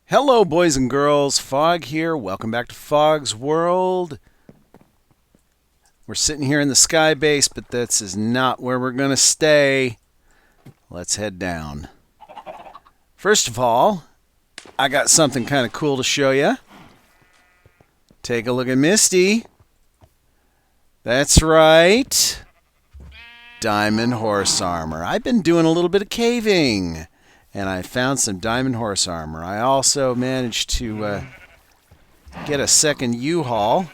Hello, boys and girls. Fog here. Welcome back to Fog's World. We're sitting here in the sky base, but this is not where we're going to stay. Let's head down. First of all, I got something kind of cool to show you. Take a look at Misty. That's right. Diamond horse armor. I've been doing a little bit of caving, and I found some diamond horse armor. I also managed to get a second U-Haul.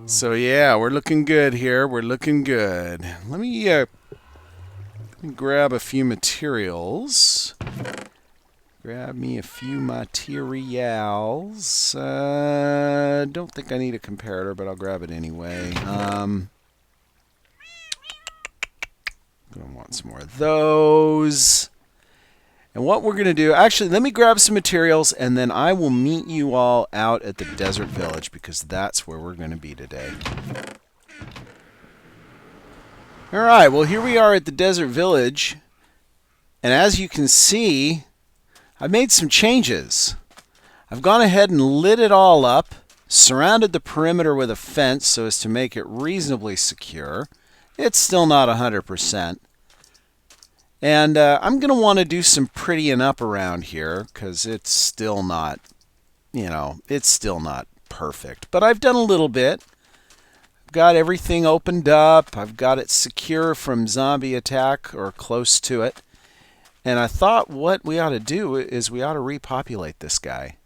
So yeah, we're looking good here. We're looking good. Let me grab a few materials. Grab me a few materials. Don't think I need a comparator, but I'll grab it anyway. Gonna want some more of those. And what we're gonna do, actually, let me grab some materials, and then I will meet you all out at the desert village, because that's where we're gonna be today. All right, well, here we are at the desert village, and as you can see, I've made some changes. I've gone ahead and lit it all up, surrounded the perimeter with a fence so as to make it reasonably secure. It's still not 100%. And I'm going to want to do some prettying up around here because it's still not, it's still not perfect. But I've done a little bit. I've got everything opened up. I've got it secure from zombie attack or close to it. And I thought what we ought to do is we ought to repopulate this guy.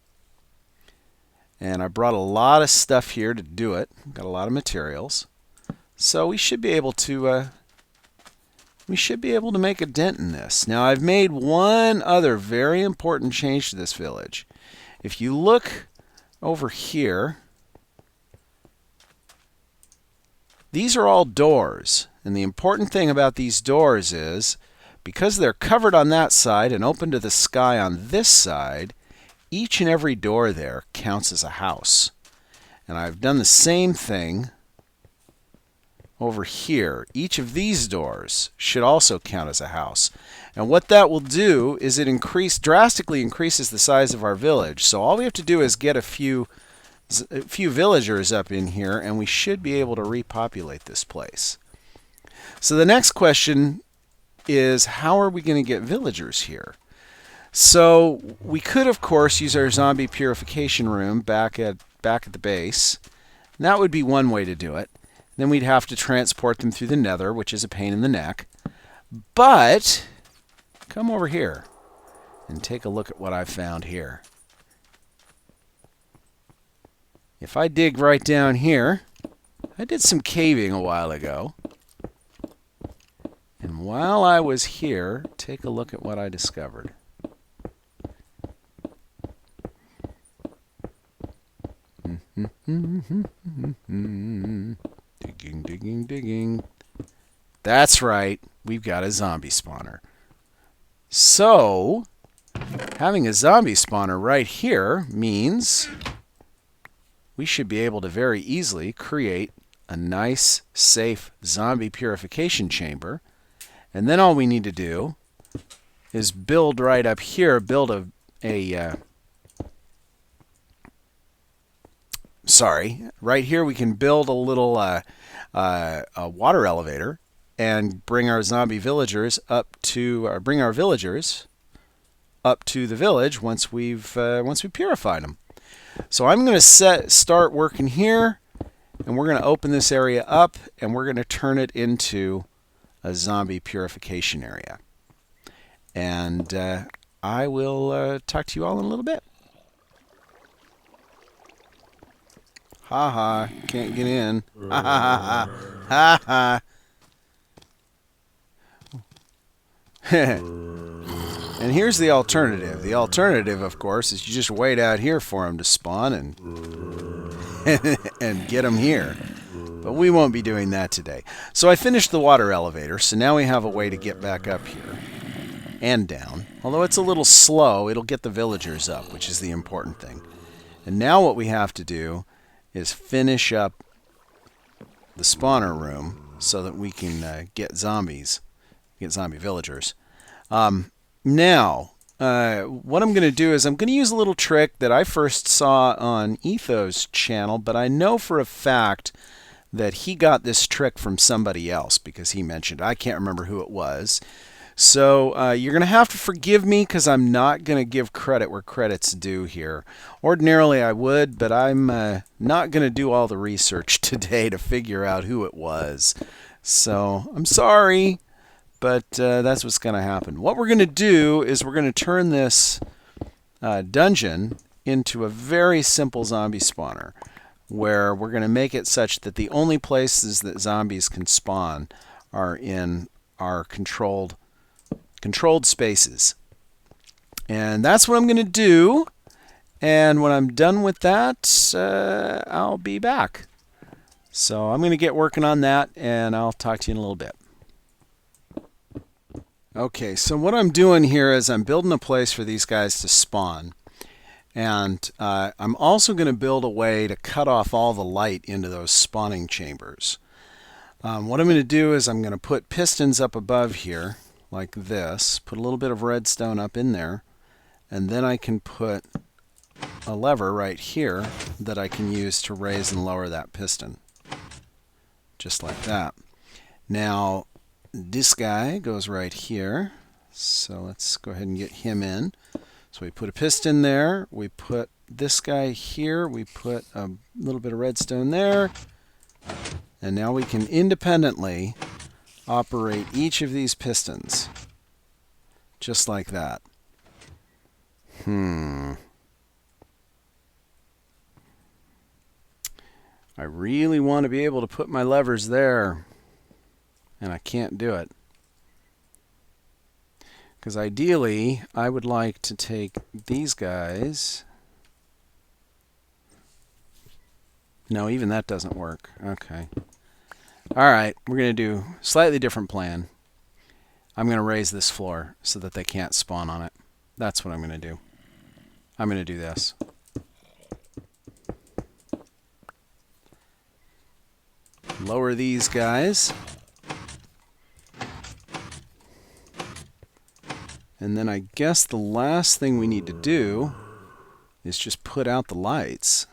And I brought a lot of stuff here to do it. Got a lot of materials. So we should be able to make a dent in this. Now I've made one other very important change to this village. If you look over here, these are all doors. And the important thing about these doors is, because they're covered on that side and open to the sky on this side, each and every door there counts as a house. And I've done the same thing over here. Each of these doors should also count as a house. And what that will do is it drastically increases the size of our village. So all we have to do is get a few villagers up in here, and we should be able to repopulate this place. So the next question is, how are we going to get villagers here? So we could, of course, use our zombie purification room back at the base. And that would be one way to do it. Then we'd have to transport them through the nether, which is a pain in the neck. But come over here and take a look at what I've found here. If I dig right down here, I did some caving a while ago. And while I was here, take a look at what I discovered. Digging, digging, digging. That's right, we've got a zombie spawner. So, having a zombie spawner right here means we should be able to very easily create a nice, safe zombie purification chamber. And then all we need to do is build right up here, right here we can build a little a water elevator and bring our zombie villagers up to, bring our villagers up to the village once we've purified them. So I'm going to start working here, and we're going to open this area up, and we're going to turn it into a zombie purification area. And I will talk to you all in a little bit. Ha ha, can't get in. Ha ha ha ha ha. And here's the alternative. The alternative, of course, is you just wait out here for them to spawn and and get them here. But we won't be doing that today. So I finished the water elevator, so now we have a way to get back up here and down. Although it's a little slow, it'll get the villagers up, which is the important thing. And now what we have to do is finish up the spawner room so that we can get zombie villagers. Now, what I'm going to do is I'm going to use a little trick that I first saw on Etho's channel, but I know for a fact that he got this trick from somebody else because he mentioned it. I can't remember who it was. So you're going to have to forgive me because I'm not going to give credit where credit's due here. Ordinarily I would, but I'm not going to do all the research today to figure out who it was. So I'm sorry, but that's what's going to happen. What we're going to do is we're going to turn this dungeon into a very simple zombie spawner, where we're going to make it such that the only places that zombies can spawn are in our controlled spaces. And that's what I'm going to do. And when I'm done with that, I'll be back. So I'm going to get working on that, and I'll talk to you in a little bit. Okay, so what I'm doing here is I'm building a place for these guys to spawn. And I'm also going to build a way to cut off all the light into those spawning chambers. What I'm going to do is I'm going to put pistons up above here, like this, put a little bit of redstone up in there, and then I can put a lever right here that I can use to raise and lower that piston. Just like that. Now, this guy goes right here, so let's go ahead and get him in. So we put a piston there, we put this guy here, we put a little bit of redstone there, and now we can independently operate each of these pistons. Just like that. I really want to be able to put my levers there, and I can't do it. Because ideally, I would like to take these guys. No, even that doesn't work. Okay. All right, we're going to do a slightly different plan. I'm going to raise this floor so that they can't spawn on it. That's what I'm going to do. I'm going to do this. Lower these guys. And then I guess the last thing we need to do is just put out the lights.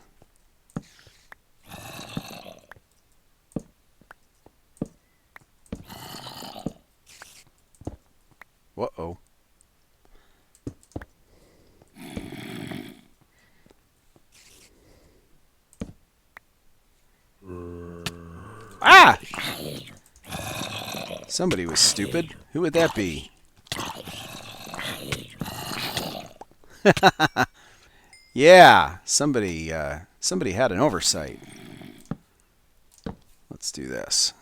Uh-oh. Ah! Somebody was stupid. Who would that be? Yeah, somebody had an oversight. Let's do this.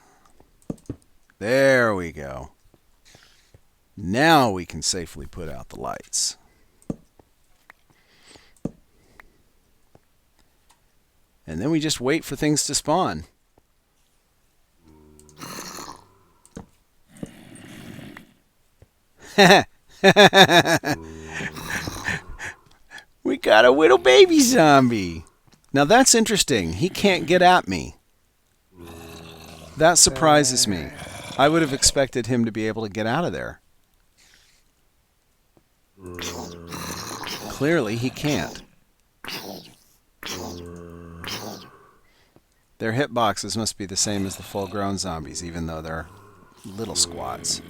There we go. Now we can safely put out the lights. And then we just wait for things to spawn. We got a little baby zombie. Now that's interesting. He can't get at me. That surprises me. I would have expected him to be able to get out of there. Clearly he can't. Their hitboxes must be the same as the full-grown zombies, even though they're little squats.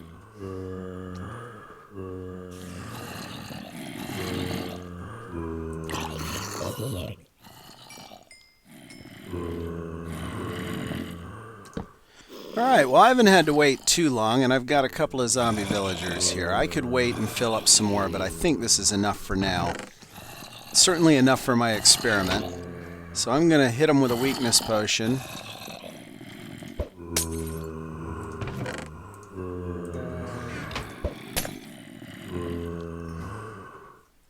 Alright, well I haven't had to wait too long, and I've got a couple of zombie villagers here. I could wait and fill up some more, but I think this is enough for now. Certainly enough for my experiment. So I'm going to hit them with a weakness potion.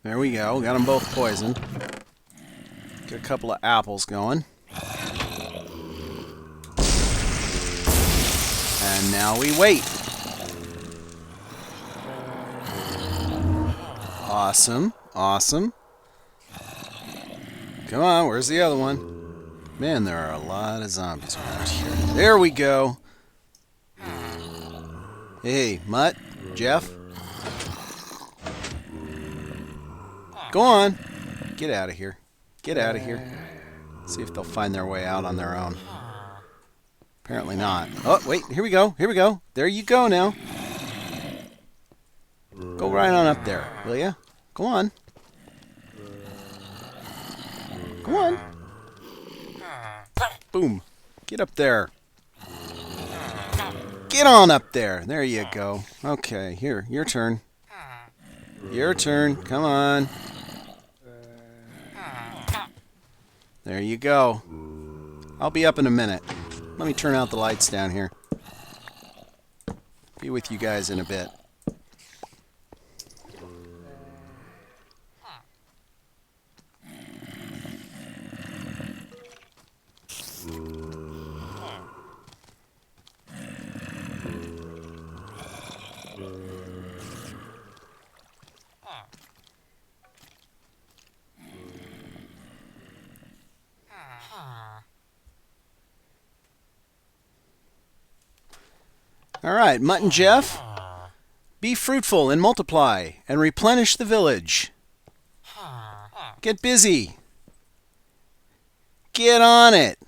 There we go, got them both poisoned. Get a couple of apples going. And now we wait. Awesome, awesome. Come on, where's the other one? Man, there are a lot of zombies around here. There we go. Hey, Mutt, Jeff. Go on. Get out of here. Get out of here. See if they'll find their way out on their own. Apparently not. Oh, wait. Here we go. Here we go. There you go now. Go right on up there, will ya? Go on. Go on. Boom. Get up there. Get on up there. There you go. Okay, here. Your turn. Your turn. Come on. There you go. I'll be up in a minute. Let me turn out the lights down here. Be with you guys in a bit. All right, Mutt and Jeff, be fruitful and multiply and replenish the village. Get busy. Get on it.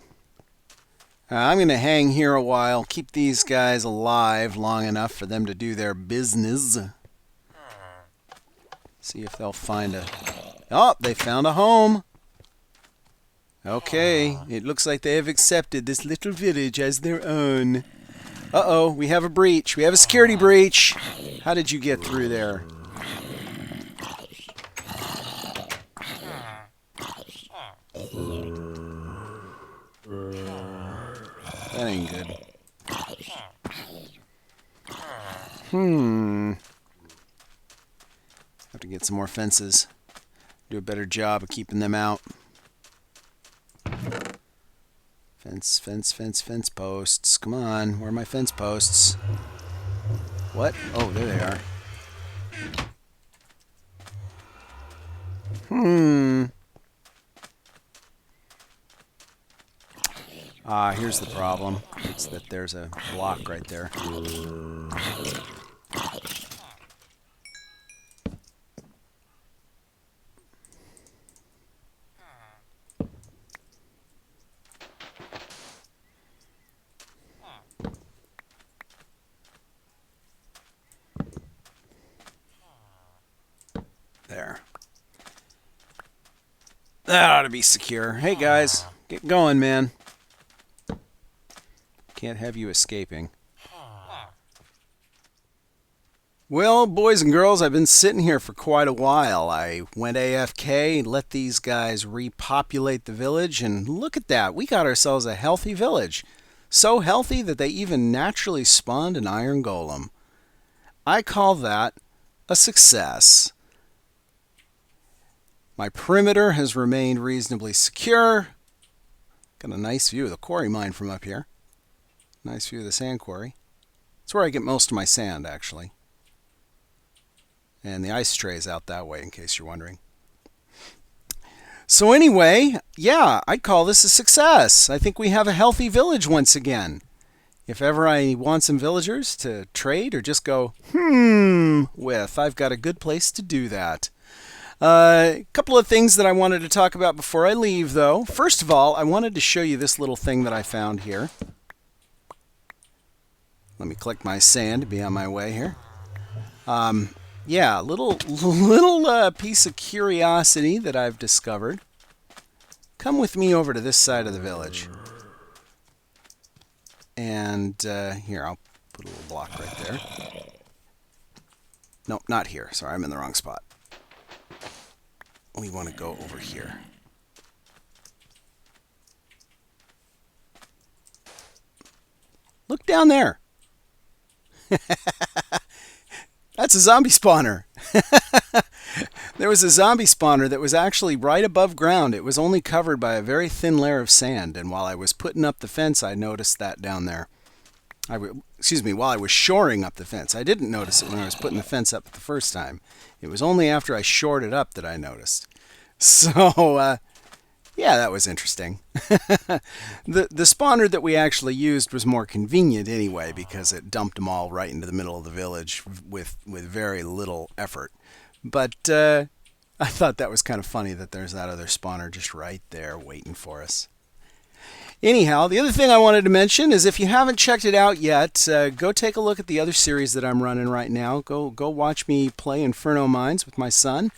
I'm going to hang here a while, keep these guys alive long enough for them to do their business. See if they'll find a... Oh, they found a home. Okay, it looks like they have accepted this little village as their own. Uh-oh, we have a breach. We have a security breach. How did you get through there? That ain't good. Have to get some more fences. Do a better job of keeping them out. Fence, fence, fence, fence posts. Come on, where are my fence posts? What? Oh, there they are. Here's the problem. It's that there's a block right there. There. That ought to be secure. Hey guys, get going, man. Can't have you escaping. Well, boys and girls, I've been sitting here for quite a while. I went AFK, let these guys repopulate the village, and look at that. We got ourselves a healthy village. So healthy that they even naturally spawned an iron golem. I call that a success. My perimeter has remained reasonably secure. Got a nice view of the quarry mine from up here. Nice view of the sand quarry. That's where I get most of my sand, actually. And the ice tray is out that way, in case you're wondering. So anyway, yeah, I'd call this a success. I think we have a healthy village once again. If ever I want some villagers to trade or just go, with, I've got a good place to do that. A couple of things that I wanted to talk about before I leave, though. First of all, I wanted to show you this little thing that I found here. Let me collect my sand to be on my way here. Yeah, little piece of curiosity that I've discovered. Come with me over to this side of the village. And here, I'll put a little block right there. No, not here. Sorry, I'm in the wrong spot. We want to go over here. Look down there. That's a zombie spawner. There was a zombie spawner that was actually right above ground. It was only covered by a very thin layer of sand, and while I was putting up the fence, I noticed that down there. While I was shoring up the fence. I didn't notice it when I was putting the fence up the first time. It was only after I shored it up that I noticed. So, yeah, that was interesting. The spawner that we actually used was more convenient anyway because it dumped them all right into the middle of the village with very little effort. But I thought that was kind of funny that there's that other spawner just right there waiting for us. Anyhow, the other thing I wanted to mention is if you haven't checked it out yet, go take a look at the other series that I'm running right now. Go watch me play Inferno Mines with my son.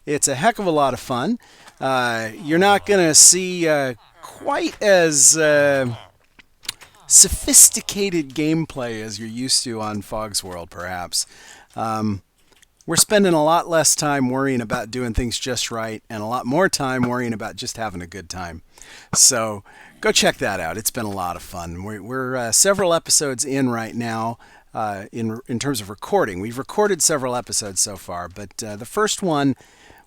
It's a heck of a lot of fun. You're not going to see quite as sophisticated gameplay as you're used to on Fog's World, perhaps. We're spending a lot less time worrying about doing things just right and a lot more time worrying about just having a good time. So go check that out. It's been a lot of fun. We're several episodes in right now in terms of recording. We've recorded several episodes so far, but the first one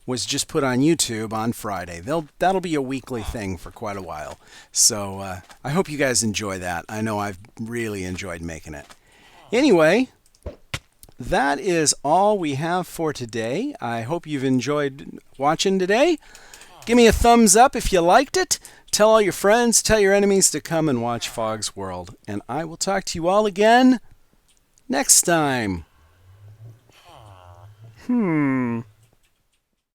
was just put on YouTube on Friday. That'll be a weekly thing for quite a while. So I hope you guys enjoy that. I know I've really enjoyed making it. Anyway, that is all we have for today. I hope you've enjoyed watching today. Give me a thumbs up if you liked it. Tell all your friends, tell your enemies to come and watch Fog's World. And I will talk to you all again next time.